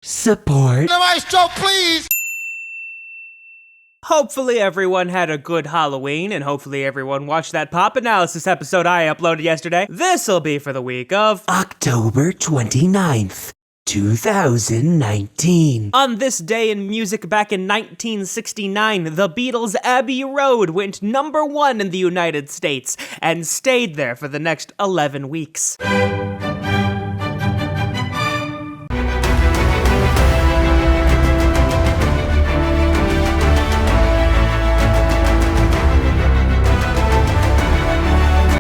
Support. The maestro, please! Hopefully everyone had a good Halloween, and hopefully everyone watched that pop analysis episode I uploaded yesterday. This'll be for the week of October 29th, 2019. On this day in music back in 1969, the Beatles' Abbey Road went #1 in the United States, and stayed there for the next 11 weeks.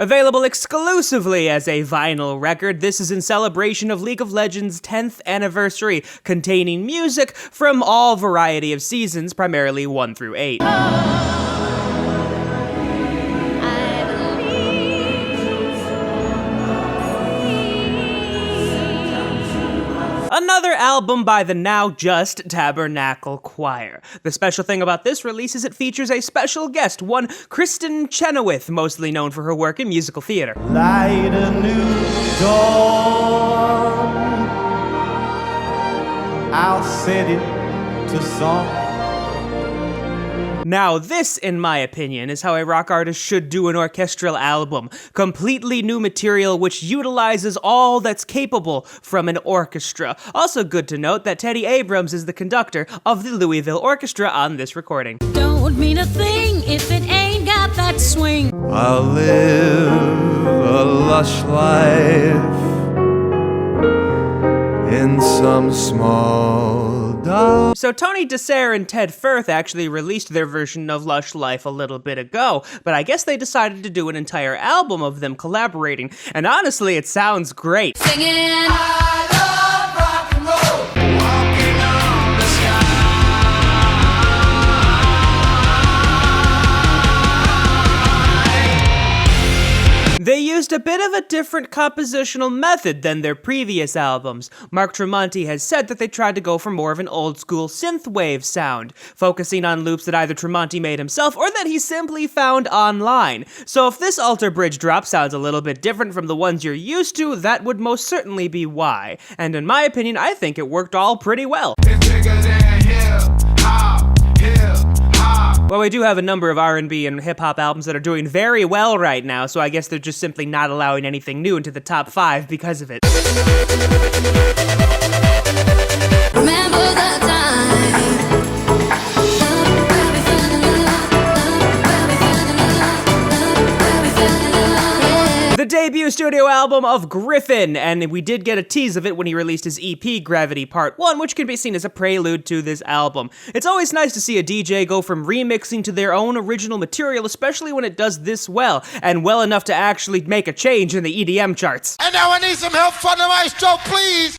Available exclusively as a vinyl record, this is in celebration of League of Legends' 10th anniversary, containing music from all variety of seasons, primarily 1 through 8. Another album by the now just Tabernacle Choir. The special thing about this release is it features a special guest, one Kristen Chenoweth, mostly known for her work in musical theater. Light a new dawn, I'll set it to song. Now this, in my opinion, is how a rock artist should do an orchestral album. Completely new material which utilizes all that's capable from an orchestra. Also good to note that Teddy Abrams is the conductor of the Louisville Orchestra on this recording. Don't mean a thing if it ain't got that swing. I'll live a lush life in some small dog. So Tony DeSare and Ted Firth actually released their version of Lush Life a little bit ago, but I guess they decided to do an entire album of them collaborating, and honestly, it sounds great. Singing. I love rock and roll, walking on the sky. They used a bit of a different compositional method than their previous albums. Mark Tremonti has said that they tried to go for more of an old-school synthwave sound, focusing on loops that either Tremonti made himself or that he simply found online. So if this alter bridge drop sounds a little bit different from the ones you're used to, that would most certainly be why. And in my opinion, I think it worked all pretty well. It's bigger than hip-hop, hip-hop. Well, we do have a number of R&B and hip-hop albums that are doing very well right now, so I guess they're just simply not allowing anything new into the top 5 because of it. Remember that time. The debut studio album of GRYFFIN, and we did get a tease of it when he released his EP, Gravity Part 1, which can be seen as a prelude to this album. It's always nice to see a DJ go from remixing to their own original material, especially when it does this well, and well enough to actually make a change in the EDM charts. And now I need some help from the maestro, please!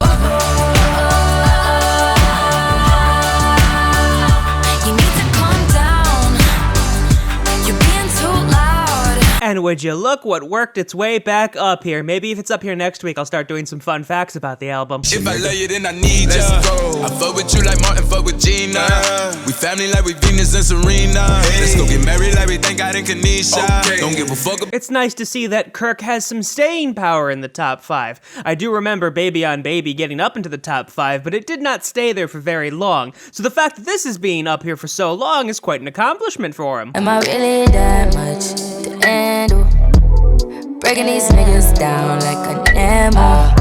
You need to calm down. You're being too loud. And would you look what worked its way back up here. Maybe if it's up here next week, I'll start doing some fun facts about the album. If I love you, then I need ya. I fuck with you like Martin fuck with Gina. We family like we Venus and Serena. Let's go get married like we thank God in Kanisha. Don't give a fuck. It's nice to see that KIRK has some staying power in the top 5. I do remember Baby on Baby getting up into the top 5, but it did not stay there for very long. So the fact that this is being up here for so long is quite an accomplishment for him. Am I really that much to handle? Breaking these niggas down like an ammo.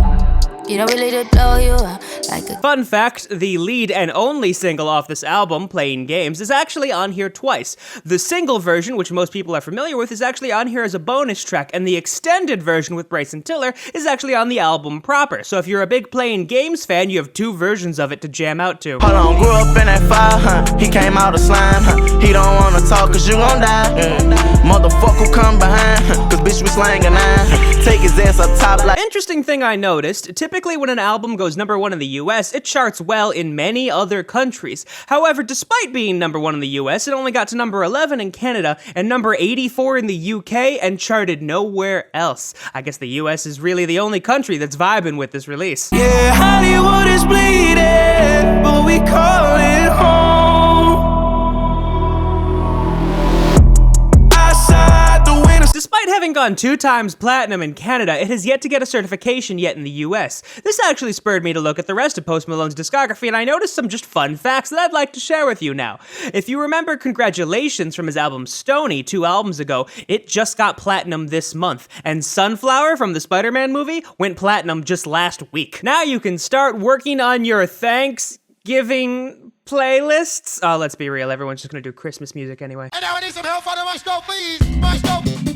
You don't really to blow you up like a... Fun fact, the lead and only single off this album, Playing Games, is actually on here twice. The single version, which most people are familiar with, is actually on here as a bonus track, and the extended version with Bryson Tiller is actually on the album proper. So if you're a big Playing Games fan, you have 2 versions of it to jam out to. Hold on, grew up in that fire, huh? He came out of slime, huh? He don't wanna talk cause you gon' die. Motherfucker come behind, cause bitch we slang a 9. Take his ass up top like... Interesting thing I noticed, typically when an album goes #1 in the US, it charts well in many other countries. However, despite being #1 in the US, it only got to number 11 in Canada and number 84 in the UK and charted nowhere else. I guess the US is really the only country that's vibing with this release. Yeah, Hollywood is bleeding, but we call it home. Outside the winter. Despite having gone 2 times platinum in Canada, it has yet to get a certification yet in the US. This actually spurred me to look at the rest of Post Malone's discography, and I noticed some just fun facts that I'd like to share with you now. If you remember Congratulations from his album Stoney 2 albums ago, it just got platinum this month, and Sunflower from the Spider-Man movie went platinum just last week. Now you can start working on your Thanksgiving playlists. Oh, let's be real, everyone's just gonna do Christmas music anyway. And now I need some help on the maestro, please. Maestro.